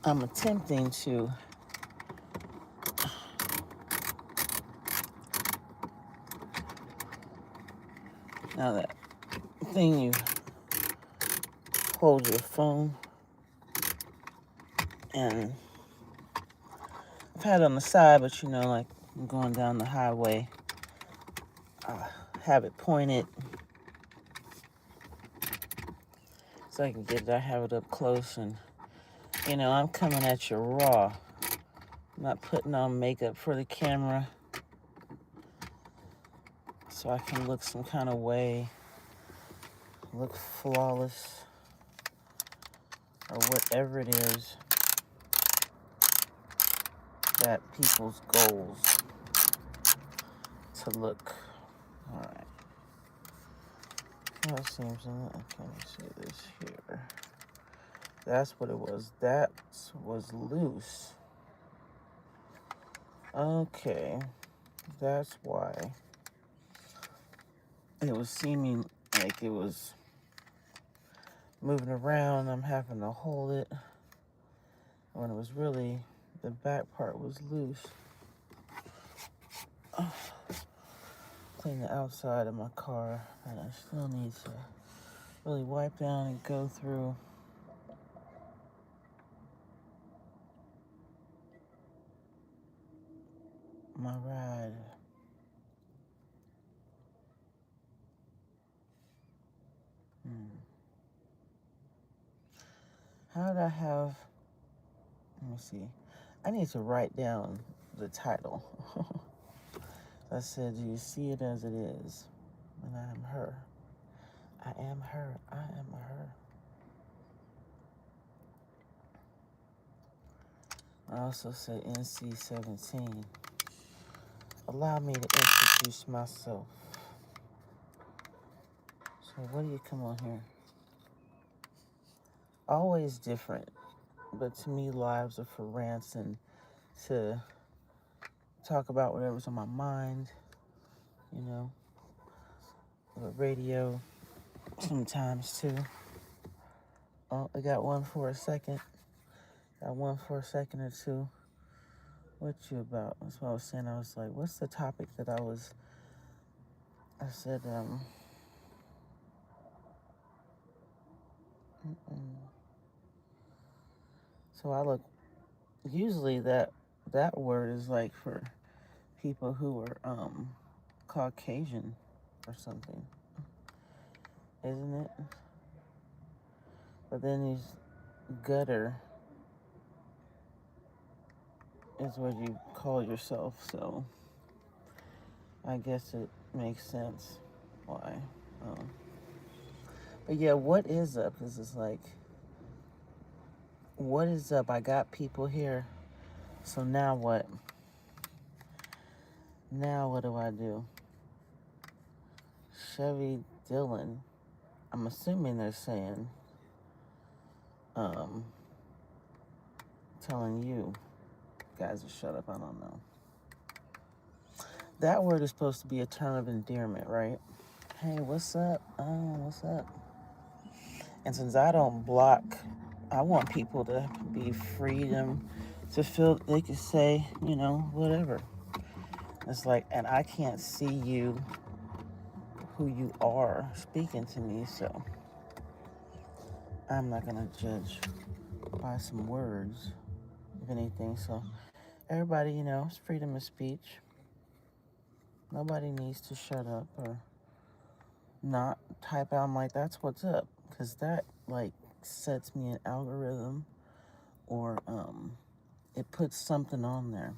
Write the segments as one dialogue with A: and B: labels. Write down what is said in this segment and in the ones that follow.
A: I'm attempting to now that thing you hold your phone, and I've had it on the side, but you know, like I'm going down the highway, have it pointed so I can get it. I have it up close, and you know, I'm coming at you raw. I'm not putting on makeup for the camera so I can look some kind of way, look flawless, or whatever it is that people's goals to look. All right. That seems, let me see this here. That's what it was. That was loose. Okay. That's why it was seeming like it was moving around. I'm having to hold it when it was really, the back part was loose. Clean the outside of my car, and I still need to really wipe down and go through my ride. How did I have, let me see. I need to write down the title. I said, do you see it as it is? And I am her. I am her. I am her. I also said Nc17. Allow me to introduce myself. So what do you come on here? Always different. But to me, lives are for rants and to talk about whatever's on my mind, you know. The radio sometimes too. Oh, I got one for a second. Got one for a second or two. What you about? That's what I was saying. I was like, what's the topic that I said, so I look, usually that word is like for people who are, Caucasian or something, isn't it? But then these gutter is what you call yourself, so I guess it makes sense why. But yeah, what is up? Because it's like, what is up? I got people here, so now what? Now what do I do? Chevy Dillon. I'm assuming they're saying, telling you guys to shut up. I don't know. That word is supposed to be a term of endearment, right? Hey, what's up? Oh, what's up? And since I don't block, I want people to be freedom to feel they can say, you know, whatever. It's like, and I can't see you, who you are, speaking to me, so I'm not gonna judge by some words, if anything. So everybody, you know, it's freedom of speech. Nobody needs to shut up or not type out. I'm like, that's what's up, because that like sets me an algorithm, or it puts something on there,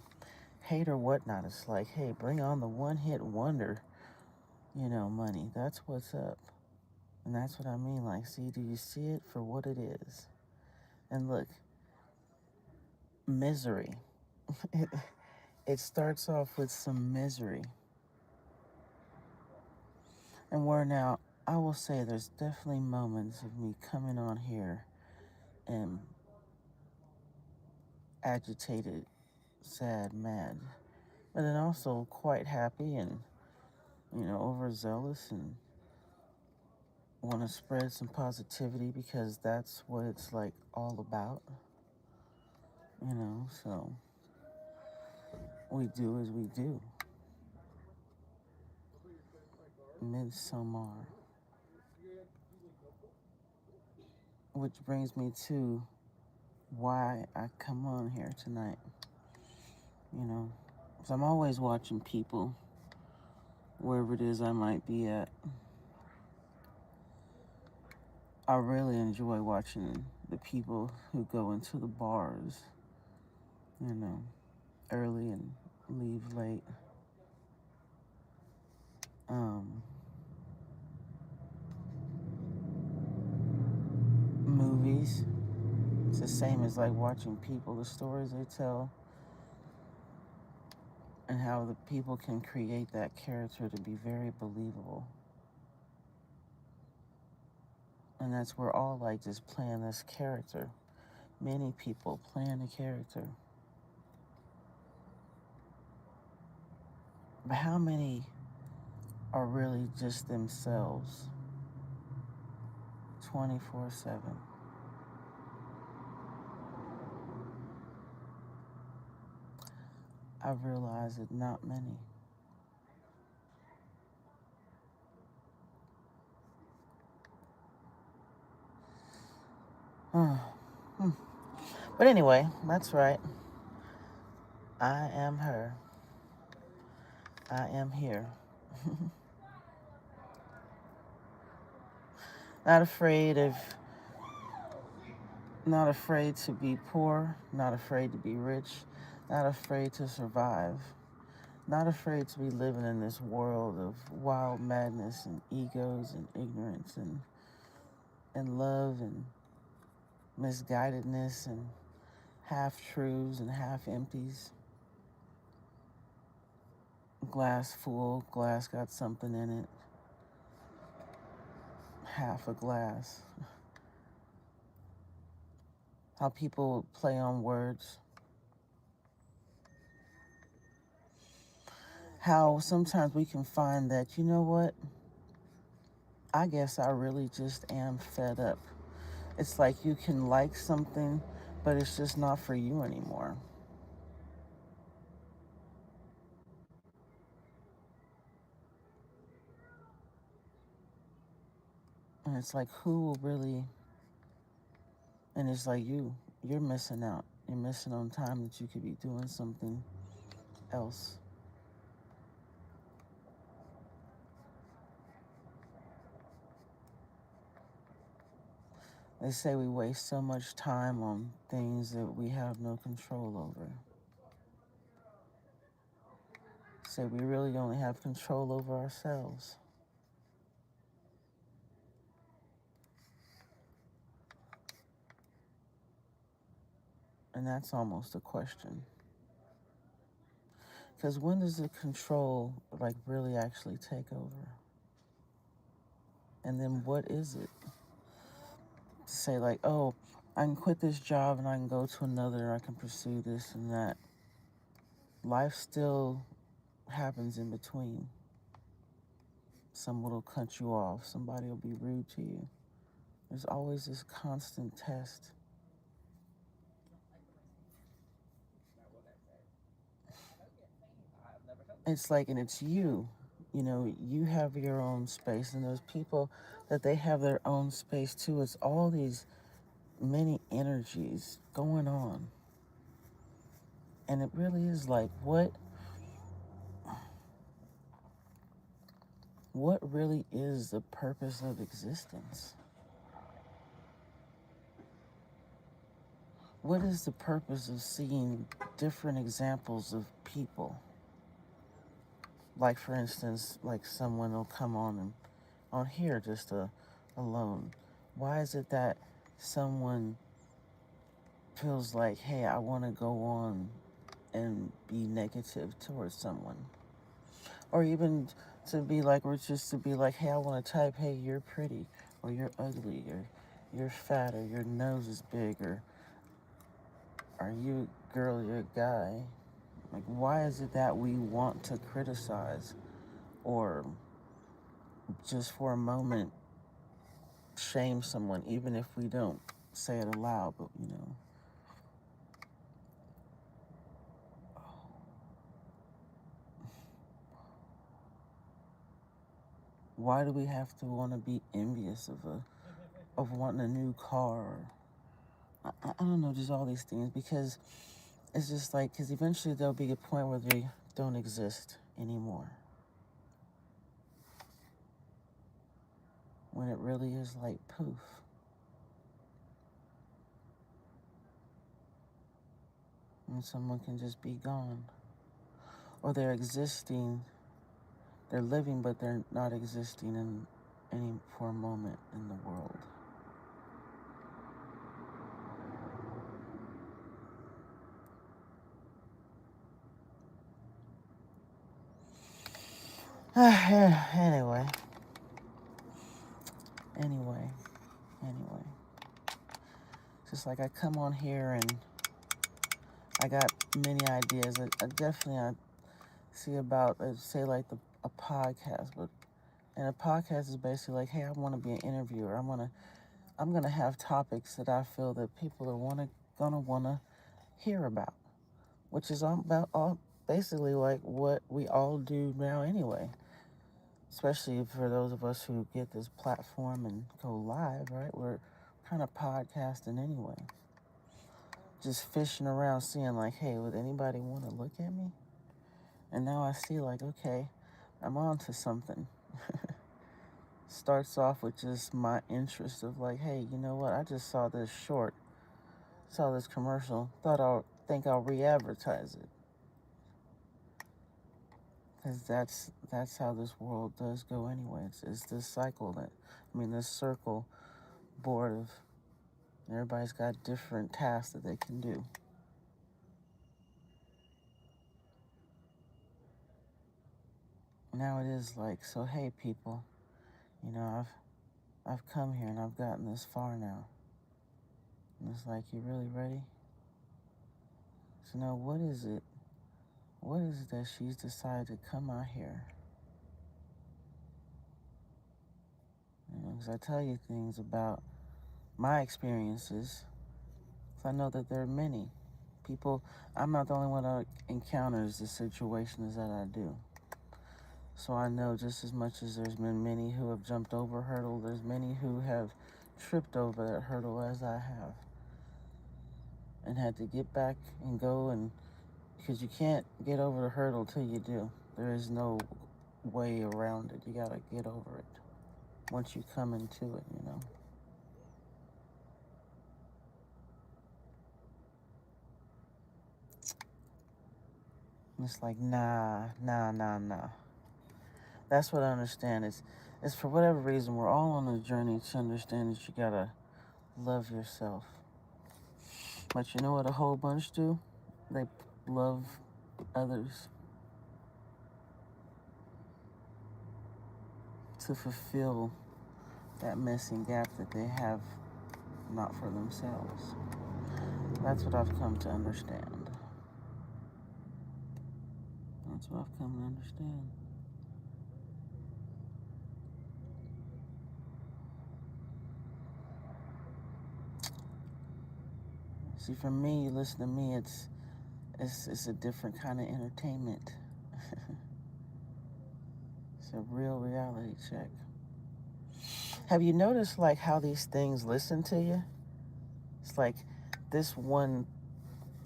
A: hate or whatnot. It's like, hey, bring on the one-hit wonder, you know, money. That's what's up. And that's what I mean. Like, see, do you see it for what it is? And look, misery. It starts off with some misery. And where now, I will say there's definitely moments of me coming on here and agitated, sad, mad, but then also quite happy and, you know, overzealous and want to spread some positivity because that's what it's like all about. So we do as we do. Midsommar. Which brings me to why I come on here tonight. So I'm always watching people, wherever it is I might be at. I really enjoy watching the people who go into the bars, early and leave late. Movies, it's the same as like watching people, the stories they tell, and how the people can create that character to be very believable. And that's we're all like just playing this character. Many people playing a character. But how many are really just themselves 24/7? I realize that not many. But anyway, that's right. I am her. I am here. Not afraid to be poor, not afraid to be rich, not afraid to survive, not afraid to be living in this world of wild madness and egos and ignorance and love and misguidedness and half-truths and half-empties. Glass full, glass got something in it. Half a glass. How people play on words. How sometimes we can find that, you know what? I guess I really just am fed up. It's like you can like something, but it's just not for you anymore. And it's like, who will really... And it's like you're missing out. You're missing on time that you could be doing something else. They say we waste so much time on things that we have no control over. Say we really only have control over ourselves. And that's almost a question. Because when does the control like really actually take over? And then what is it? To say like, oh, I can quit this job and I can go to another, I can pursue this and that. Life still happens in between. Someone will cut you off. Somebody will be rude to you. There's always this constant test. It's like, and it's you. You have your own space, and there's people that they have their own space too. It's all these many energies going on. And it really is like, what really is the purpose of existence? What is the purpose of seeing different examples of people? Like, for instance, like someone will come on here just alone. Why is it that someone feels like, hey, I want to go on and be negative towards someone? Or even to be like, or just to be like, hey, I want to type, hey, you're pretty, or you're ugly, or you're fat, or your nose is big, or are you a girl, you're a guy? Like, why is it that we want to criticize or just for a moment shame someone, even if we don't say it aloud, but Why do we have to want to be envious of wanting a new car? I don't know, just all these things, because it's just like, because eventually there'll be a point where they don't exist anymore. When it really is like poof. And someone can just be gone. Or they're existing, they're living, but they're not existing in any for a moment in the world. Anyway. Just like I come on here and I got many ideas. I definitely see about, say, like a podcast, but and a podcast is basically like, hey, I want to be an interviewer. I'm gonna have topics that I feel that people are gonna wanna hear about, which is all basically like what we all do now anyway. Especially for those of us who get this platform and go live, right? We're kind of podcasting anyway. Just fishing around, seeing like, hey, would anybody want to look at me? And now I see like, okay, I'm on to something. Starts off with just my interest of like, hey, you know what? I just saw this short, saw this commercial, think I'll re-advertise it, because that's how this world does go anyway. It's this cycle this circle board of everybody's got different tasks that they can do. Now it is like, so hey people, I've come here and I've gotten this far now. And it's like, you really ready? So now what is it? What is it that she's decided to come out here? Because I tell you things about my experiences. So I know that there are many people. I'm not the only one that encounters the situations that I do. So I know just as much as there's been many who have jumped over a hurdle, there's many who have tripped over that hurdle as I have. And had to get back and go, and because you can't get over the hurdle till you do. There is no way around it. You gotta get over it once you come into it. And it's like, nah. That's what I understand. It's for whatever reason, we're all on a journey to understand that you gotta love yourself. But you know what a whole bunch do? They love others to fulfill that missing gap that they have not for themselves. That's what I've come to understand. That's what I've come to understand. See, for me, listen to me, it's a different kind of entertainment. It's a real reality check. Have you noticed like how these things listen to you? It's like this one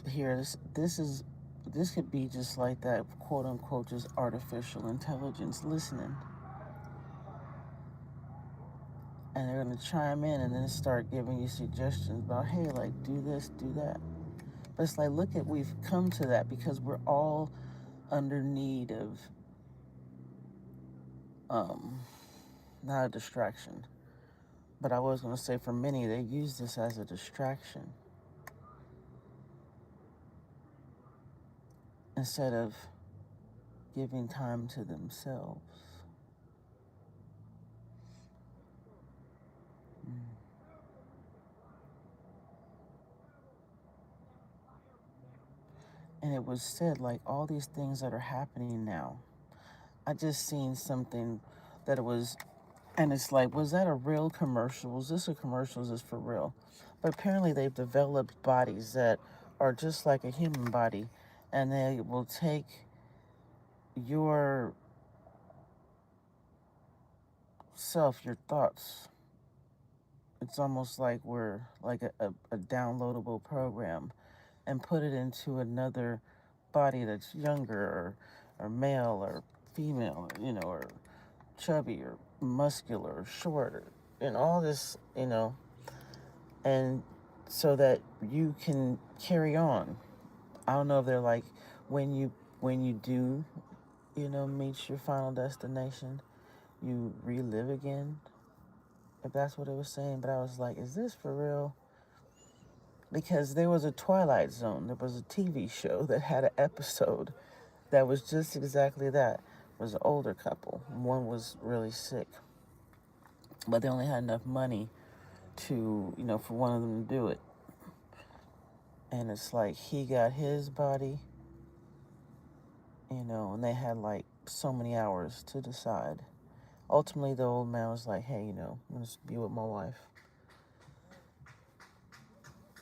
A: here, this could be just like that quote unquote just artificial intelligence listening. And they're gonna chime in and then start giving you suggestions about, hey, like do this, do that. But it's like, we've come to that because we're all under need of not a distraction. But I was gonna say for many they use this as a distraction instead of giving time to themselves. And it was said like all these things that are happening now. I just seen something that it was, and it's like, was that a real commercial? Was this a commercial? Is this for real? But apparently they've developed bodies that are just like a human body, and they will take your self, your thoughts. It's almost like we're like a downloadable program and put it into another body that's younger or male or female, or chubby or muscular or short and all this, and so that you can carry on. I don't know if they're like when you do, meet your final destination, you relive again. If that's what it was saying, but I was like, is this for real? Because there was a Twilight Zone. There was a TV show that had an episode that was just exactly that. It was an older couple. One was really sick, but they only had enough money to, for one of them to do it. And it's like he got his body, and they had like so many hours to decide. Ultimately, the old man was like, hey, I'm going to be with my wife.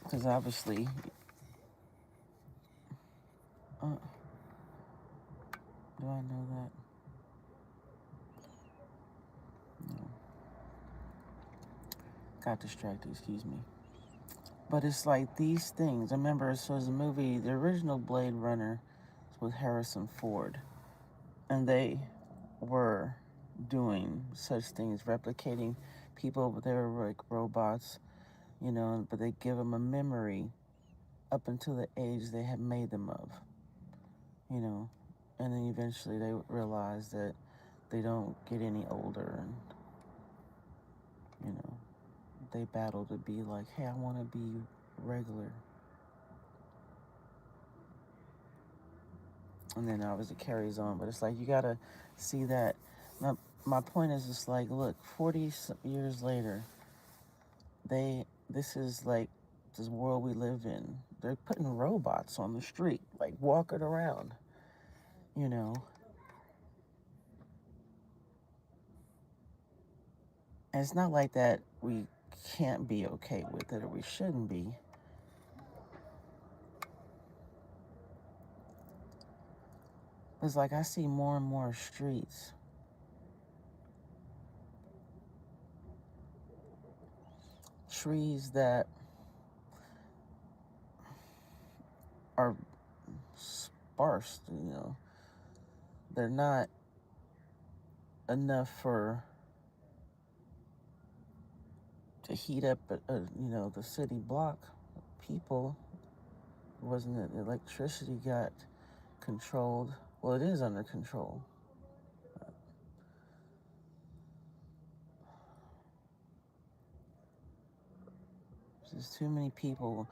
A: Because obviously, do I know that? No. Got distracted, excuse me. But it's like these things. I remember, so as a movie, the original Blade Runner was with Harrison Ford. And they were doing such things, replicating people, but they were like robots, but they give them a memory up until the age they had made them of, and then eventually they realize that they don't get any older, and, they battle to be like, hey, I want to be regular. And then obviously it carries on, but it's like you gotta see that. My point is just like, look, 40 years later, this is like this world we live in. They're putting robots on the street, like walking around, you know. And it's not like that we can't be okay with it or we shouldn't be. It's like I see more and more streets. Trees that are sparse, They're not enough to heat up, the city block. People, wasn't it? Electricity got controlled. Well, it is under control. There's too many people.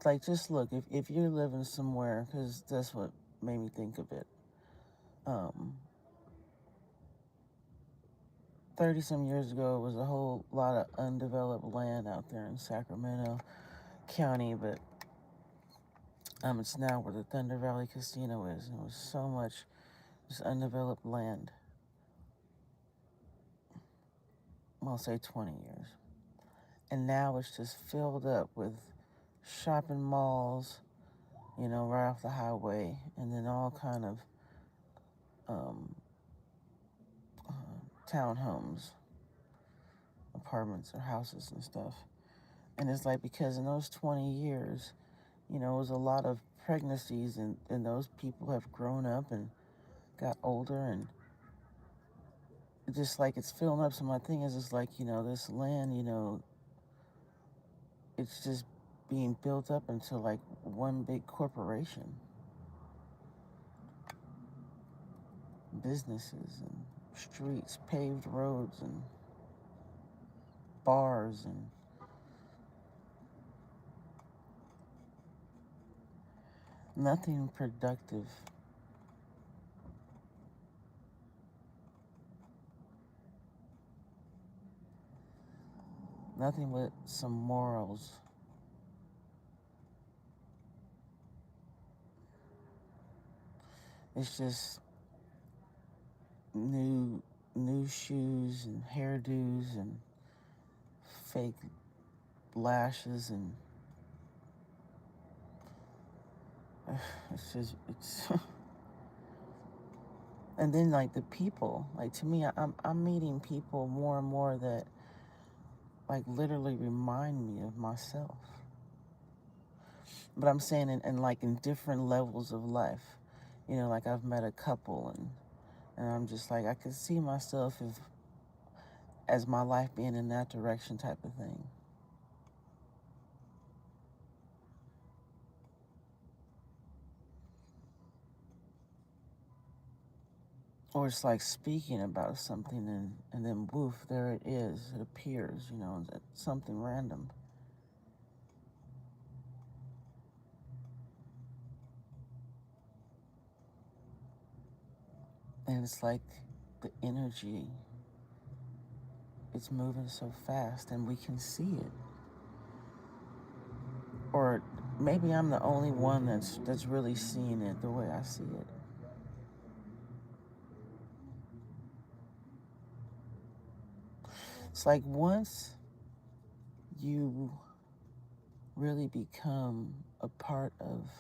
A: Like, just look, if you're living somewhere, because that's what made me think of it. 30 some years ago, it was a whole lot of undeveloped land out there in Sacramento County, but it's now where the Thunder Valley Casino is. And it was so much just undeveloped land. I'll say 20 years. And now it's just filled up with shopping malls, right off the highway, and then all kind of townhomes, apartments, or houses and stuff. And it's like because in those 20 years, it was a lot of pregnancies, and those people have grown up and got older, and just like it's filling up. So my thing is, it's like, this land, it's just being built up into like one big corporation. Businesses and streets, paved roads and bars and nothing productive. Nothing with some morals. It's just new shoes and hairdos and fake lashes, and it's And then like the people, like to me, I'm meeting people more and more that like literally remind me of myself. But I'm saying in like in different levels of life. You know, like I've met a couple, and I'm just like I could see myself as my life being in that direction type of thing. Or it's like speaking about something, and then woof, there it is. It appears, you know, it's something random. And it's like the energy, it's moving so fast and we can see it. Or maybe I'm the only one that's really seeing it the way I see it. It's like once you really become a part of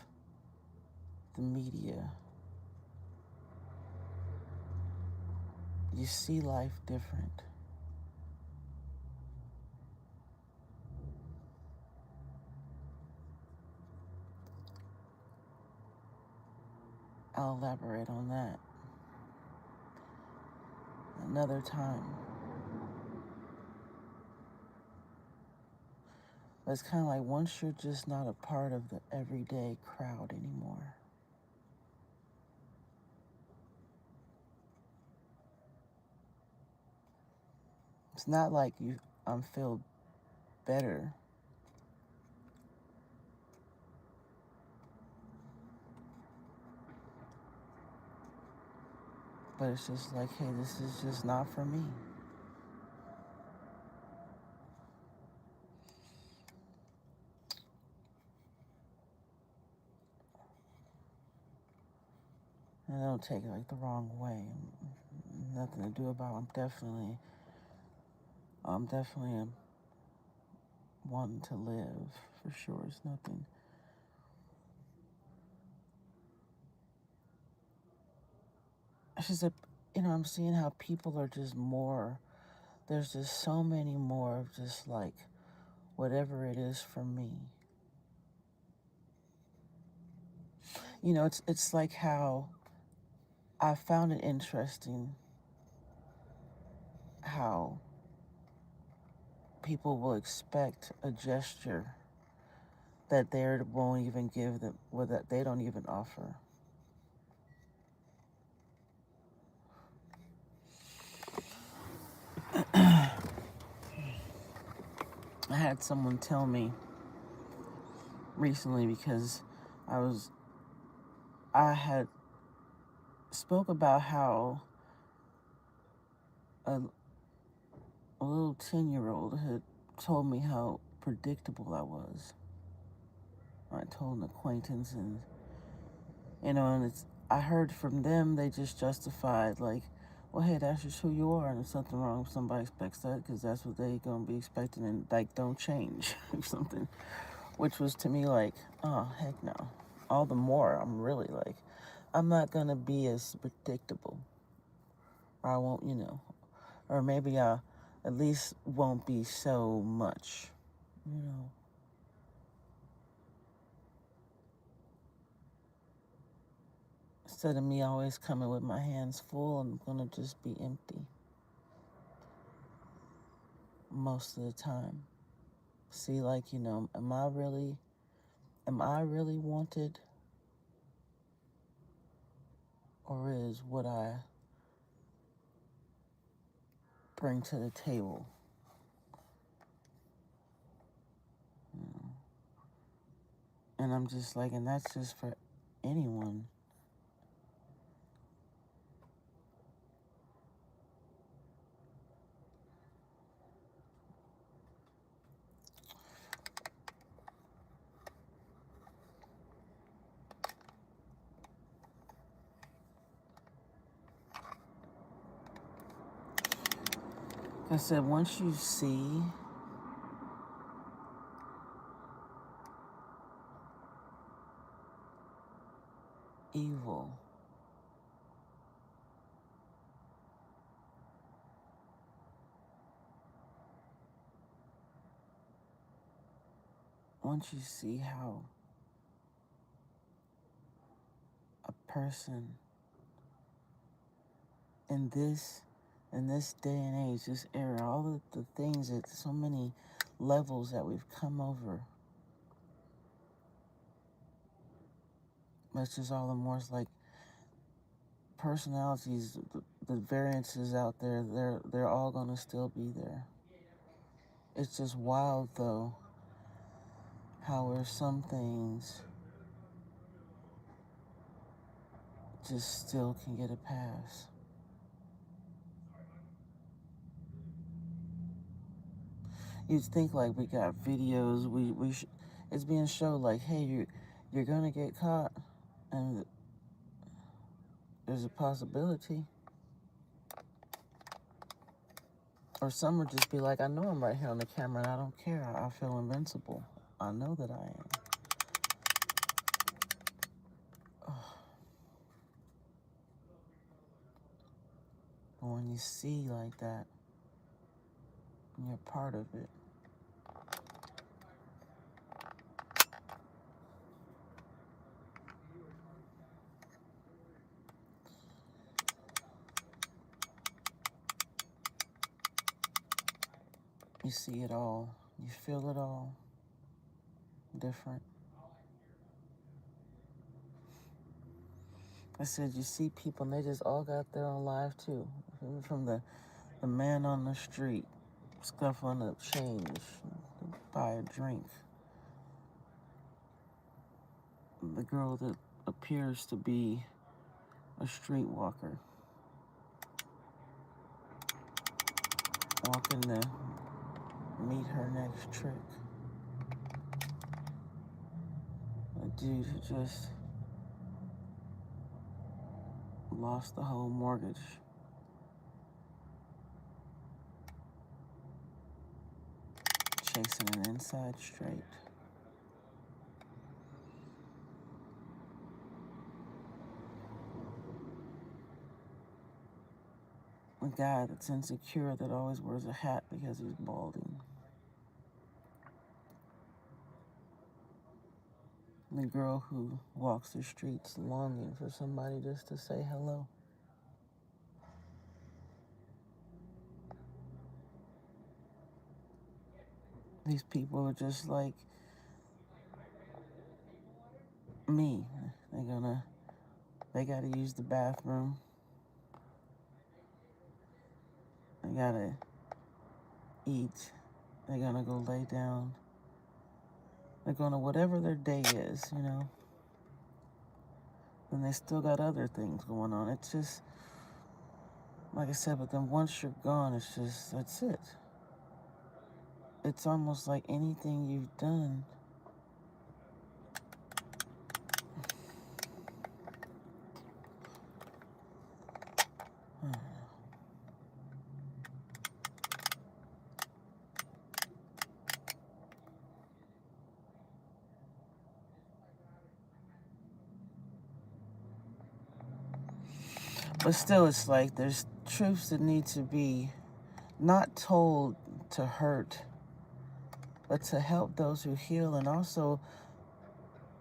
A: the media, you see life different. I'll elaborate on that another time. But it's kind of like once you're just not a part of the everyday crowd anymore, it's not like I'm feel better, but it's just like, hey, this is just not for me. And I don't take it like the wrong way. Nothing to do about it. I'm definitely wanting to live for sure. It's nothing. It's just I'm seeing how people are just more. There's just so many more of just like whatever it is for me. It's like how I found it interesting how people will expect a gesture that they won't even give them, or that they don't even offer. I had someone tell me recently because I was I had spoke about how a, a little 10-year-old had told me how predictable I was. I told an acquaintance, and I heard from them, they just justified like, well, hey, that's just who you are, and there's something wrong if somebody expects that because that's what they gonna be expecting, and like don't change or something, which was to me like, oh heck no. All the more I'm really like, I'm not gonna be as predictable, or I won't, or maybe I at least won't be so much, you know. Instead of me always coming with my hands full, I'm gonna just be empty most of the time. See, like, am I really wanted, or is what I bring to the table? You know? And I'm just like, and that's just for anyone. Like I said, once you see evil once you see how a person in this day and age, this era, all of the things that so many levels that we've come over, it's just all the more like personalities, the variances out there, they're all gonna still be there. It's just wild though how where some things just still can get a pass. You'd think like we got videos, it's being shown like, hey, you're gonna get caught, and there's a possibility. Or some would just be like, I know I'm right here on the camera and I don't care. I feel invincible. I know that I am. But when you see like that, and you're part of it, you see it all. You feel it all. Different. I said, you see people and they just all got their own life too. From the man on the street scuffling up change to buy a drink. The girl that appears to be a streetwalker. Walking to meet her next trick. A dude who just lost the whole mortgage. Chasing an inside straight. A guy that's insecure that always wears a hat because he's balding. The girl who walks the streets longing for somebody just to say hello. These people are just like me. They gotta use the bathroom. They gotta eat. They're gonna go lay down. They're gonna, whatever their day is, you know. And they still got other things going on. It's just, like I said, but then once you're gone, it's just, that's it. It's almost like anything you've done but still, it's like there's truths that need to be not told to hurt, but to help those who heal, and also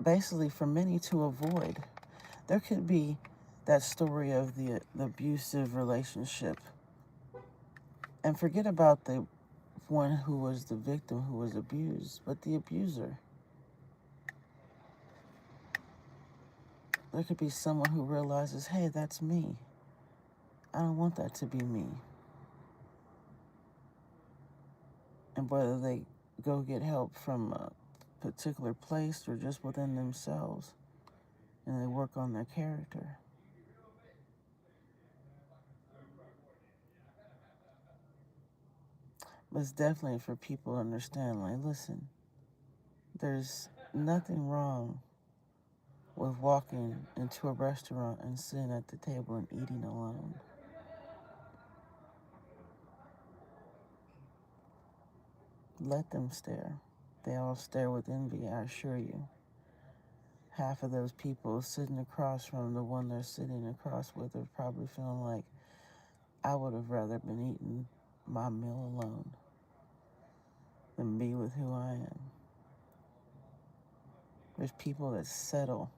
A: basically for many to avoid. There could be that story of the abusive relationship, and forget about the one who was the victim who was abused, but the abuser. There could be someone who realizes, hey, that's me. I don't want that to be me. And whether they go get help from a particular place or just within themselves, and they work on their character. But it's definitely for people to understand, like, listen, there's nothing wrong with walking into a restaurant and sitting at the table and eating alone. Let them stare. They all stare with envy, I assure you. Half of those people sitting across from the one they're sitting across with are probably feeling like, I would have rather been eating my meal alone than be with who I am. There's people that settle.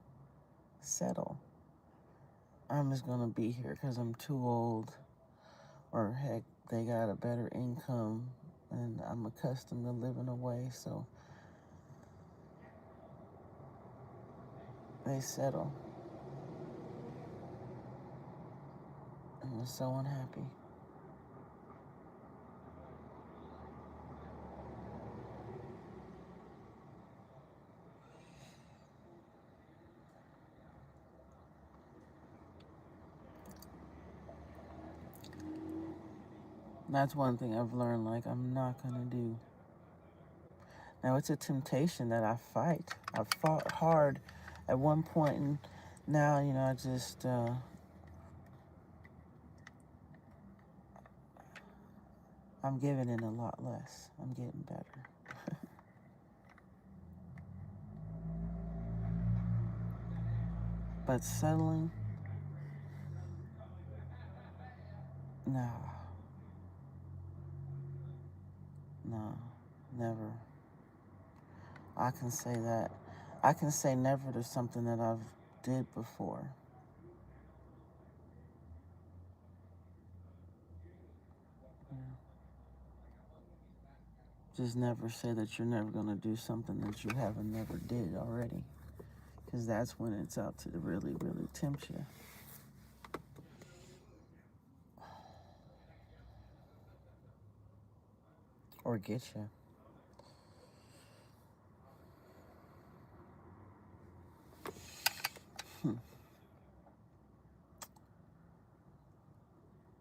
A: I'm just going to be here because I'm too old. Or heck, they got a better income and I'm accustomed to living away, so they settle. And they're so unhappy. That's one thing I've learned, like, I'm not going to do. Now, it's a temptation that I fight. I fought hard at one point, and now, I just, I'm giving in a lot less. I'm getting better. But settling, no, never. I can say that. I can say never to something that I've did before. Just never say that you're never going to do something that you haven't never did already. Because that's when it's out to really, really tempt you. Or get you.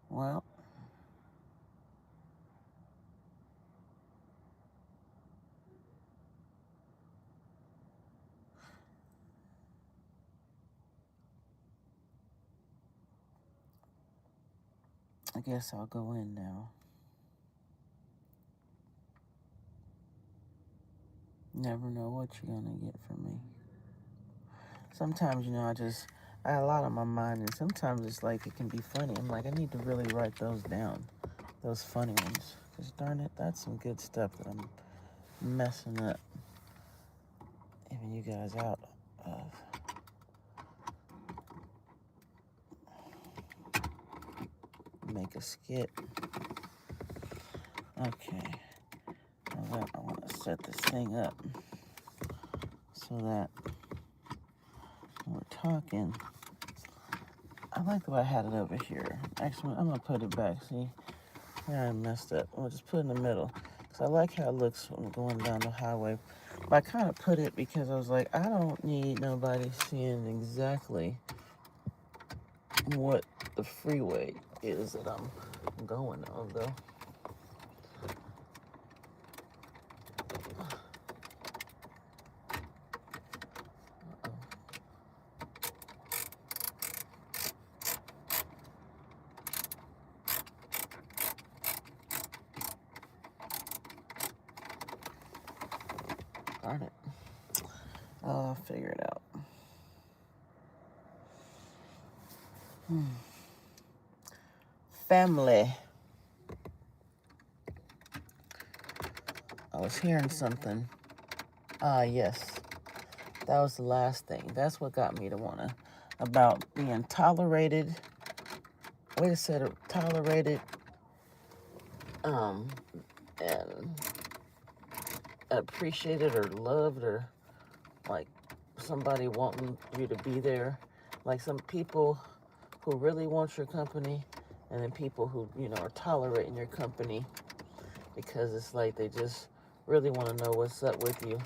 A: Well, I guess I'll go in now. Never know what you're going to get from me. Sometimes, I have a lot on my mind, and sometimes it's like it can be funny. I'm like, I need to really write those down, those funny ones. Because darn it, that's some good stuff that I'm messing up, even you guys out of. Make a skit. Okay. Now I want to set this thing up so that when we're talking, I like the way I had it over here. Actually, I'm going to put it back. See? Yeah, I messed up. I'll just put it in the middle. Because I like how it looks when I'm going down the highway. But I kind of put it because I was like, I don't need nobody seeing exactly what the freeway is that I'm going on, though. Darn it. I'll figure it out. Family. I was hearing something. Yes. That was the last thing. That's what got me to wanna about being tolerated. Wait a second, tolerated, and appreciated or loved, or like somebody wanting you to be there. Like some people who really want your company, and then people who, are tolerating your company because it's like they just really want to know what's up with you.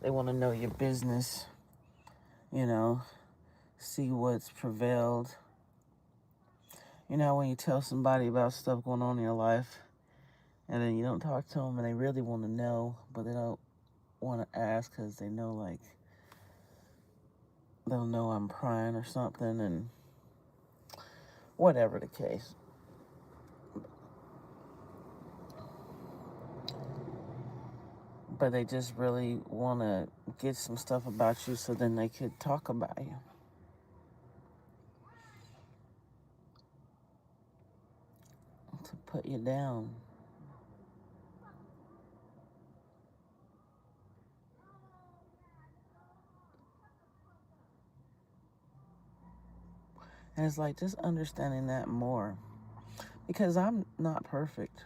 A: They want to know your business, see what's prevailed. When you tell somebody about stuff going on in your life, and then you don't talk to them, and they really want to know, but they don't want to ask because they know, like, they'll know I'm prying or something, and whatever the case. But they just really want to get some stuff about you so then they could talk about you. To put you down. And it's like just understanding that more. Because I'm not perfect.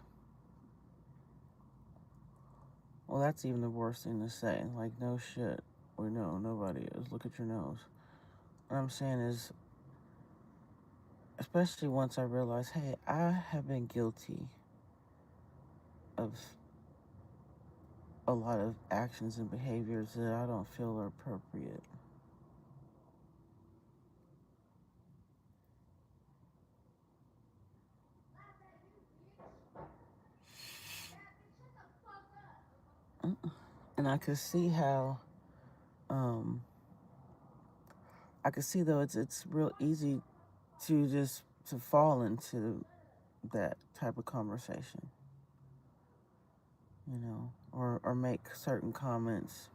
A: Well, that's even the worst thing to say. Like, no shit. Or no, nobody is. Look at your nose. What I'm saying is, especially once I realized, hey, I have been guilty of a lot of actions and behaviors that I don't feel are appropriate. And I could see how, I could see though it's real easy to just to fall into that type of conversation, or make certain comments.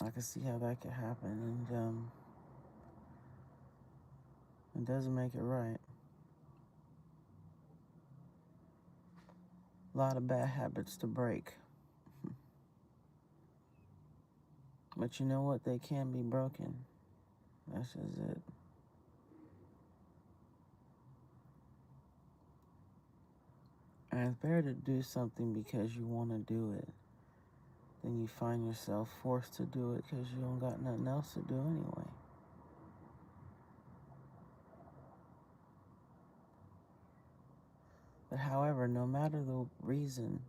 A: I could see how that could happen, and it doesn't make it right. A lot of bad habits to break. But you know what? They can be broken. That's just it. And it's better to do something because you want to do it than you find yourself forced to do it because you don't got nothing else to do anyway. But however, no matter the reason,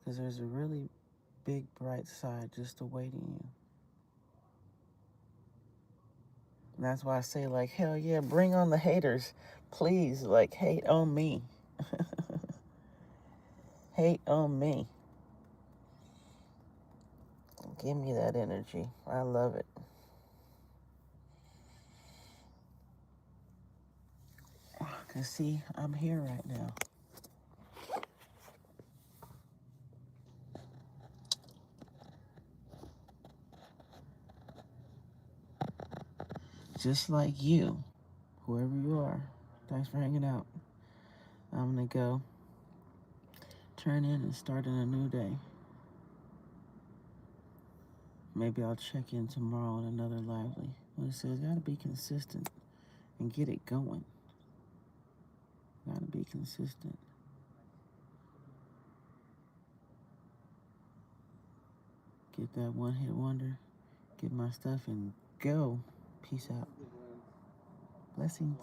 A: because there's a really big bright side just awaiting you. And that's why I say, like, hell yeah, bring on the haters. Please, like, hate on me. Hate on me. Give me that energy. I love it. Because, see, I'm here right now. Just like you, whoever you are. Thanks for hanging out. I'm going to go turn in and start in a new day. Maybe I'll check in tomorrow on another lively. What it says, gotta be consistent and get it going. Gotta be consistent. Get that one hit wonder. Get my stuff and go. Peace out. Blessings.